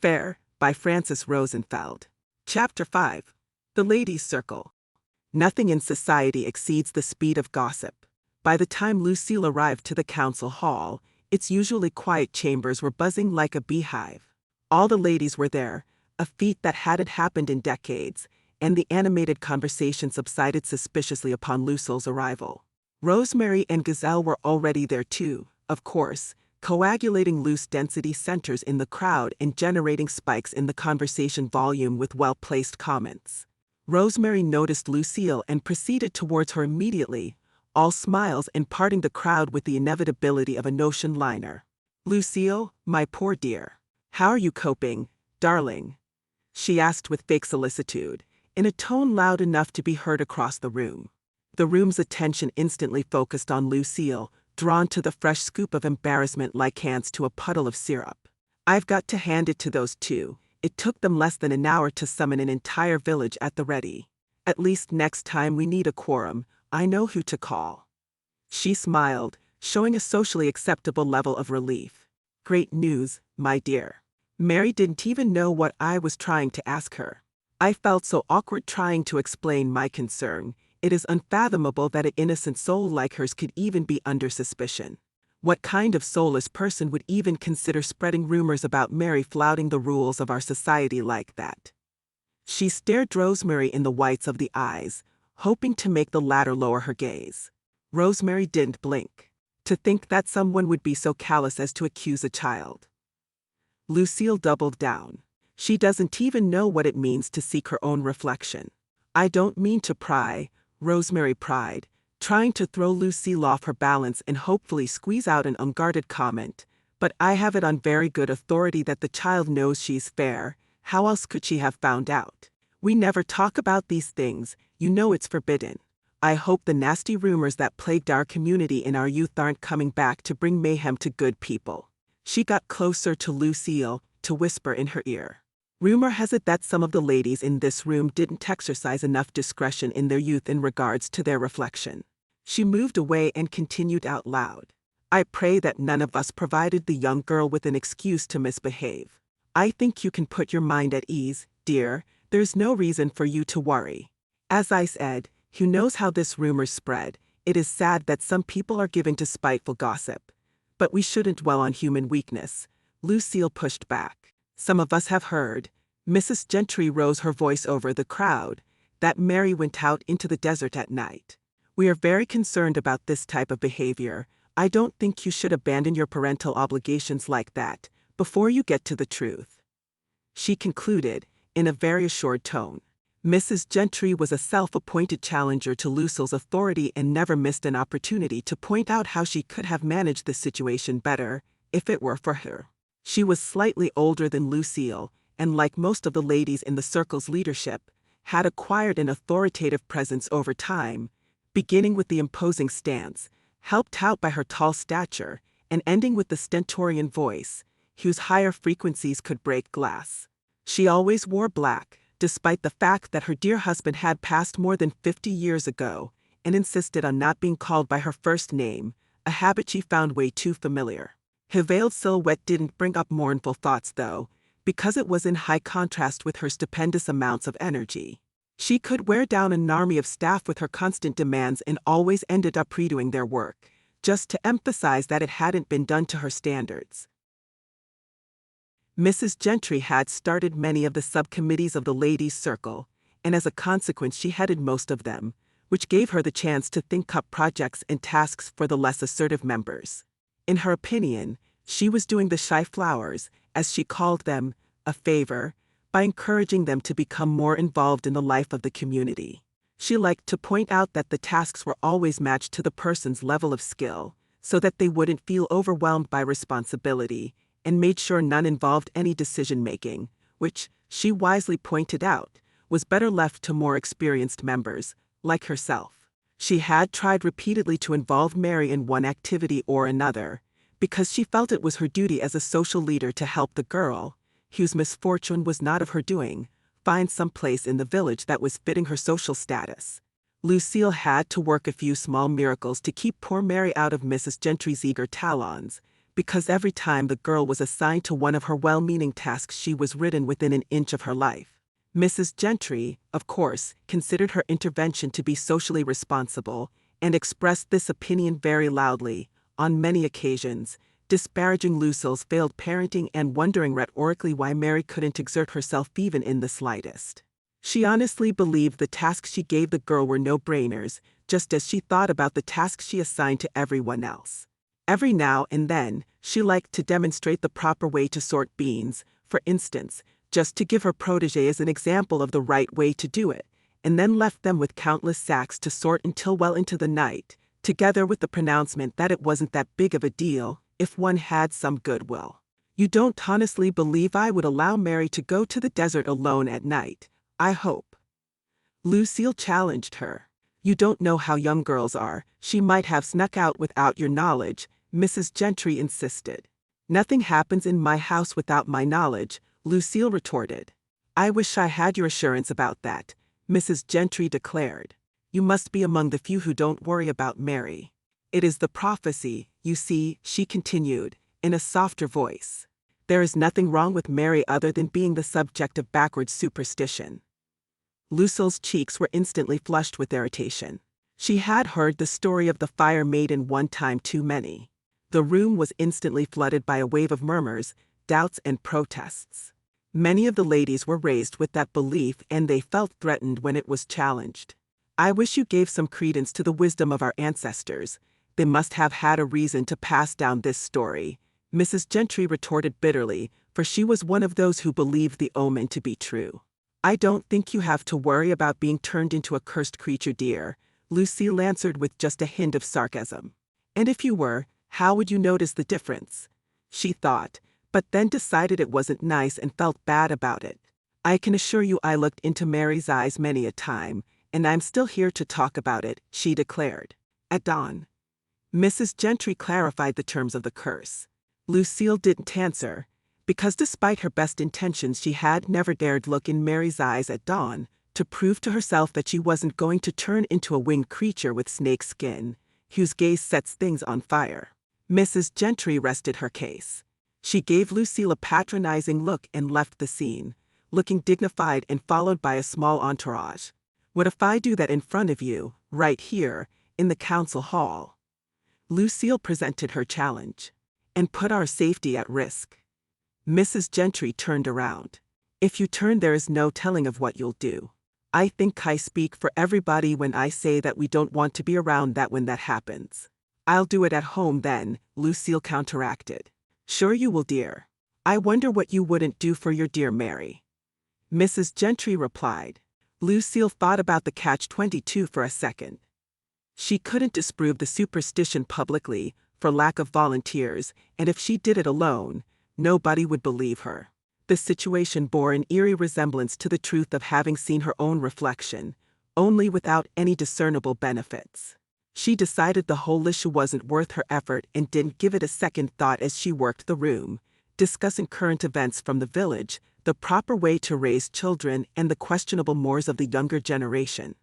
Fair, by Frances Rosenfeld. Chapter 5. The Ladies' Circle. Nothing in society exceeds the speed of gossip. By the time Lucille arrived to the council hall, its usually quiet chambers were buzzing like a beehive. All the ladies were there, a feat that hadn't happened in decades, and the animated conversation subsided suspiciously upon Lucille's arrival. Rosemary and Gazelle were already there too, of course, coagulating loose density centers in the crowd and generating spikes in the conversation volume with well-placed comments. Rosemary noticed Lucille and proceeded towards her immediately, all smiles and parting the crowd with the inevitability of a notion liner. "Lucille, my poor dear. How are you coping, darling?" she asked with fake solicitude, in a tone loud enough to be heard across the room. The room's attention instantly focused on Lucille, drawn to the fresh scoop of embarrassment like hands to a puddle of syrup. "I've got to hand it to those two. It took them less than an hour to summon an entire village at the ready. At least next time we need a quorum, I know who to call." She smiled, showing a socially acceptable level of relief. "Great news, my dear." Mary didn't even know what I was trying to ask her. I felt so awkward trying to explain my concern. It is unfathomable that an innocent soul like hers could even be under suspicion. What kind of soulless person would even consider spreading rumors about Mary flouting the rules of our society like that? She stared Rosemary in the whites of the eyes, hoping to make the latter lower her gaze. Rosemary didn't blink. To think that someone would be so callous as to accuse a child. Lucille doubled down. She doesn't even know what it means to seek her own reflection. "I don't mean to pry," Rosemary pried, trying to throw Lucille off her balance and hopefully squeeze out an unguarded comment, "but I have it on very good authority that the child knows she's fair. How else could she have found out? We never talk about these things, you know it's forbidden. I hope the nasty rumors that plagued our community in our youth aren't coming back to bring mayhem to good people." She got closer to Lucille, to whisper in her ear. "Rumor has it that some of the ladies in this room didn't exercise enough discretion in their youth in regards to their reflection." She moved away and continued out loud. "I pray that none of us provided the young girl with an excuse to misbehave. I think you can put your mind at ease, dear, there's no reason for you to worry. As I said, who knows how this rumor spread. It is sad that some people are given to spiteful gossip. But we shouldn't dwell on human weakness," Lucille pushed back. "Some of us have heard," Mrs. Gentry rose her voice over the crowd, "that Mary went out into the desert at night. We are very concerned about this type of behavior. I don't think you should abandon your parental obligations like that, before you get to the truth," she concluded, in a very assured tone. Mrs. Gentry was a self-appointed challenger to Lucille's authority and never missed an opportunity to point out how she could have managed the situation better, if it were for her. She was slightly older than Lucille, and like most of the ladies in the circle's leadership, had acquired an authoritative presence over time, beginning with the imposing stance, helped out by her tall stature, and ending with the stentorian voice, whose higher frequencies could break glass. She always wore black, despite the fact that her dear husband had passed more than 50 years ago, and insisted on not being called by her first name, a habit she found way too familiar. Her veiled silhouette didn't bring up mournful thoughts though, because it was in high contrast with her stupendous amounts of energy. She could wear down an army of staff with her constant demands and always ended up redoing their work, just to emphasize that it hadn't been done to her standards. Mrs. Gentry had started many of the subcommittees of the Ladies' Circle, and as a consequence she headed most of them, which gave her the chance to think up projects and tasks for the less assertive members. In her opinion, she was doing the shy flowers, as she called them, a favor, by encouraging them to become more involved in the life of the community. She liked to point out that the tasks were always matched to the person's level of skill, so that they wouldn't feel overwhelmed by responsibility, and made sure none involved any decision-making, which, she wisely pointed out, was better left to more experienced members, like herself. She had tried repeatedly to involve Mary in one activity or another, because she felt it was her duty as a social leader to help the girl, whose misfortune was not of her doing, find some place in the village that was fitting her social status. Lucille had to work a few small miracles to keep poor Mary out of Mrs. Gentry's eager talons, because every time the girl was assigned to one of her well-meaning tasks she was ridden within an inch of her life. Mrs. Gentry, of course, considered her intervention to be socially responsible, and expressed this opinion very loudly, on many occasions, disparaging Lucille's failed parenting and wondering rhetorically why Mary couldn't exert herself even in the slightest. She honestly believed the tasks she gave the girl were no-brainers, just as she thought about the tasks she assigned to everyone else. Every now and then, she liked to demonstrate the proper way to sort beans, for instance, just to give her protégé as an example of the right way to do it, and then left them with countless sacks to sort until well into the night, together with the pronouncement that it wasn't that big of a deal if one had some goodwill. You don't honestly believe I would allow Mary to go to the desert alone at night, I hope? Lucille challenged her. You don't know how young girls are, she might have snuck out without your knowledge, Mrs. Gentry insisted. Nothing happens in my house without my knowledge, Lucille retorted. I wish I had your assurance about that, Mrs. Gentry declared. You must be among the few who don't worry about Mary. It is the prophecy, you see, she continued, in a softer voice. There is nothing wrong with Mary other than being the subject of backwards superstition. Lucille's cheeks were instantly flushed with irritation. She had heard the story of the fire maiden one time too many. The room was instantly flooded by a wave of murmurs, doubts and protests. Many of the ladies were raised with that belief and they felt threatened when it was challenged. I wish you gave some credence to the wisdom of our ancestors. They must have had a reason to pass down this story, Mrs. Gentry retorted bitterly, for she was one of those who believed the omen to be true. I don't think you have to worry about being turned into a cursed creature, dear, Lucille answered with just a hint of sarcasm. And if you were, how would you notice the difference? She thought, but then decided it wasn't nice and felt bad about it. I can assure you I looked into Mary's eyes many a time, and I'm still here to talk about it, she declared. At dawn, Mrs. Gentry clarified the terms of the curse. Lucille didn't answer, because despite her best intentions she had never dared look in Mary's eyes at dawn, to prove to herself that she wasn't going to turn into a winged creature with snake skin, whose gaze sets things on fire. Mrs. Gentry rested her case. She gave Lucille a patronizing look and left the scene, looking dignified and followed by a small entourage. What if I do that in front of you, right here, in the council hall? Lucille presented her challenge. And put our safety at risk. Mrs. Gentry turned around. If you turn, there is no telling of what you'll do. I think I speak for everybody when I say that we don't want to be around that when that happens. I'll do it at home then, Lucille counteracted. Sure you will, dear. I wonder what you wouldn't do for your dear Mary. Mrs. Gentry replied. Lucille thought about the catch-22 for a second. She couldn't disprove the superstition publicly, for lack of volunteers, and if she did it alone, nobody would believe her. The situation bore an eerie resemblance to the truth of having seen her own reflection, only without any discernible benefits. She decided the whole issue wasn't worth her effort and didn't give it a second thought as she worked the room, discussing current events from the village, the proper way to raise children, and the questionable mores of the younger generation.